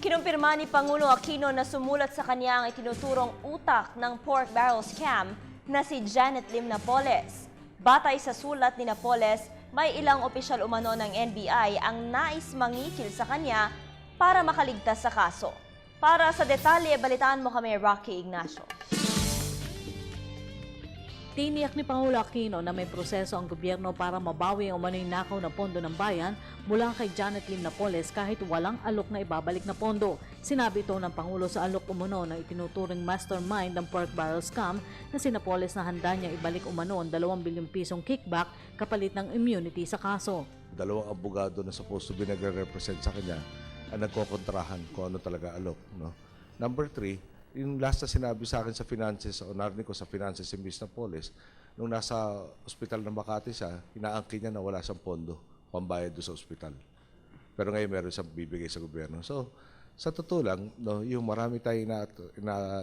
Kinumpirma ni Pangulo Aquino na sumulat sa kanya ang itinuturong utak ng pork barrel scam na si Janet Lim Napoles. Batay sa sulat ni Napoles, may ilang opisyal umano ng NBI ang nais mangikil sa kanya para makaligtas sa kaso. Para sa detalye, balitaan mo kami, Rocky Ignacio. Tiniyak ni Pangulo Aquino na may proseso ang gobyerno para mabawi ang umano'y nakaw na pondo ng bayan mula kay Janet Lim Napoles kahit walang alok na ibabalik na pondo. Sinabi ito ng Pangulo sa alok umano na itinuturing mastermind ng pork barrel scam na si Napoles na handa niya ibalik umano ang 2 bilyong pisong kickback kapalit ng immunity sa kaso. Dalawang abogado na supposed to be nagre-represent sa kanya ang nagkokontrahan kung ano talaga alok. No? Number 3, yung last na sinabi sa akin sa finances, o narinig ko sa finances si Ms. Napoles, nung nasa ospital ng Makati siya, inaangkin niya na wala siyang pondo, pambayad doon sa ospital. Pero ngayon meron siyang bibigay sa gobyerno. So, sa totoo lang, no, yung marami tayong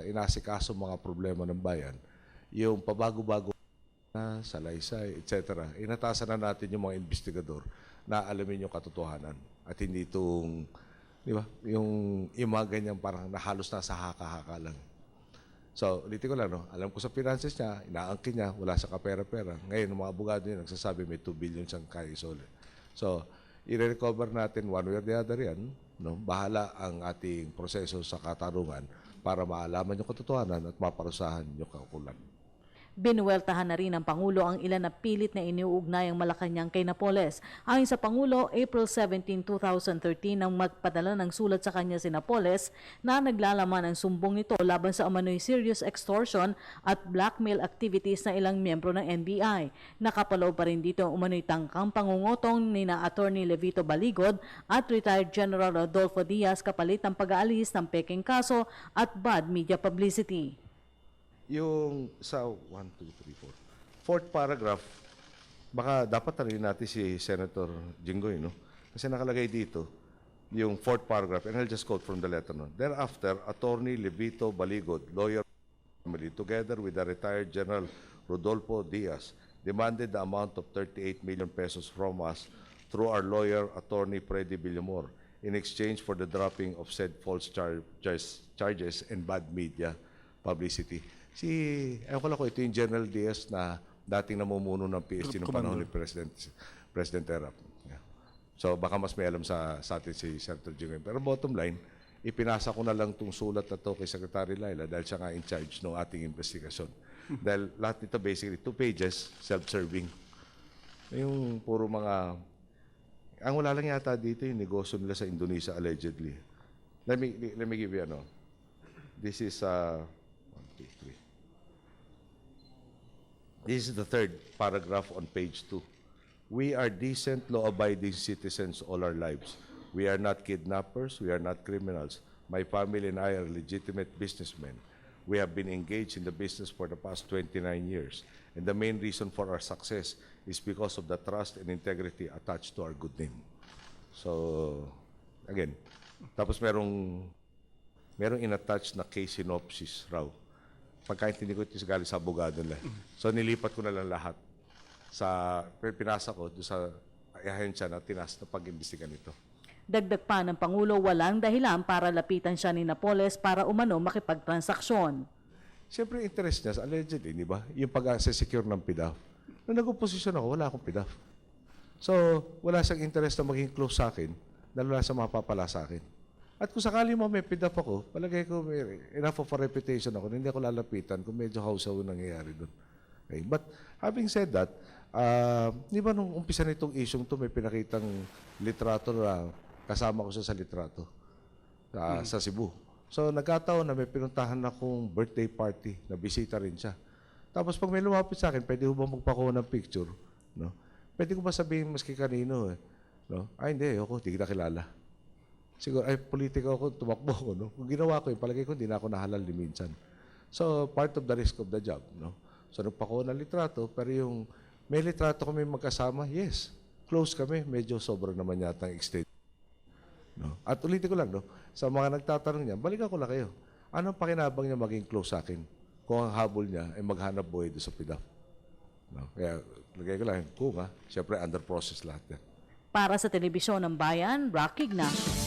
inasikaso mga problema ng bayan, yung pabago-bago na salaysay, etc. Inatasan na natin yung mga investigador na alamin yung katotohanan at hindi itong di ba? Yung mga ganyan parang nahalos na sa haka-haka lang. So, ulitin ko lang, no? Alam ko sa finances niya, inaangkin niya, wala sa kapera-pera. Ngayon, mga abogado niya nagsasabi may 2 billion siyang kaisole. So, i-recover natin one way or the other yan. No? Bahala ang ating proseso sa katarungan para maalaman yung katotohanan at maparusahan yung kaukulan. Binuweltahan na rin ng Pangulo ang ilan na pilit na iniuugnay ang Malacanang kay Napoles. Ayon sa Pangulo, April 17, 2013 nang magpadala ng sulat sa kanya si Napoles na naglalaman ang sumbong nito laban sa umano'y serious extortion at blackmail activities na ilang miyembro ng NBI. Nakapaloob pa rin dito ang umano'y tangkang pangungotong ni na Attorney Levito Baligod at retired General Rodolfo Diaz kapalit ng pag-aalis ng peking kaso at bad media publicity. Yung sa 1, 2, 3, 4. Fourth paragraph, baka dapat tarihin natin si Senator Jinggoy, no? Kasi nakalagay dito, yung fourth paragraph, and I'll just quote from the letter, no? Thereafter, Attorney Levito Baligod, lawyer family, together with the retired General Rodolfo Diaz, demanded the amount of 38 million pesos from us through our lawyer, Attorney Freddy Villamor, in exchange for the dropping of said false charges and bad media publicity. Ewan ko ito yung General Diaz na dating namumuno ng PSG noong panahon ni President Erap. Yeah. So baka mas may alam sa atin si Senator Jinggoy. Pero bottom line, ipinasa ko na lang itong sulat na to kay Secretary Laila dahil siya nga in charge ng ating investigasyon. Dahil lahat nito basically 2 pages, self-serving. Yung puro mga... Ang wala lang yata dito yung negosyo nila sa Indonesia allegedly. Let me give you ano. This is... 1, 2, 3. This is the third paragraph on page 2. We are decent, law-abiding citizens all our lives. We are not kidnappers. We are not criminals. My family and I are legitimate businessmen. We have been engaged in the business for the past 29 years. And the main reason for our success is because of the trust and integrity attached to our good name. So, again, tapos merong in-attach na case synopsis raw. Pagkaintindi ko ito galing sa abogado nila. So nilipat ko na lang lahat. Pinasa ko doon sa ahensya na tinas na pag-imbestigan ito. Dagdag pa ng Pangulo, walang dahilan para lapitan siya ni Napoles para umano makipagtransaksyon. Siyempre, interest niya, allegedly, di ba? Yung pag-secure ng PDAF. Nung nag-oposisyon ako, wala akong PDAF. So, wala siyang interest na maging close sa akin, dahil wala siyang mapapala sa akin. At kung sakali mo may PDAF ako, palagay ko may enough of a reputation ako, hindi ako lalapitan kung medyo hausaw nangyayari doon. Okay. But having said that, di ba nung umpisa nitong isyong to may pinakitang litrato na kasama ko siya sa litrato sa Cebu. So nagkataon na may pinuntahan akong birthday party, na bisita rin siya. Tapos pag may lumapit sa akin, pwede ko ba magpakuha ng picture? No? Pwede ko ba sabihin maski kanino? No? Ay hindi, ako, di kita kilala. Siguro, ay, politika ako, tumakbo ko, no? Kung ginawa ko yun, palagay ko, hindi na ako nahalal ni minsan. So, part of the risk of the job, no? So, nagpako ng litrato, pero yung may litrato kami magkasama, yes, close kami, medyo sobra naman yata ang extent. No? At ulitin ko lang, no? Sa mga nagtatanong niya, balikan ko lang kayo. Anong pakinabang niya maging close sa akin kung ang habol niya ay maghanap buhay doon sa PDAF? No? Kaya, lagay ko lang, kung siyempre under process lahat yan. Para sa Telebisyon ng Bayan, Rocky Ignacio.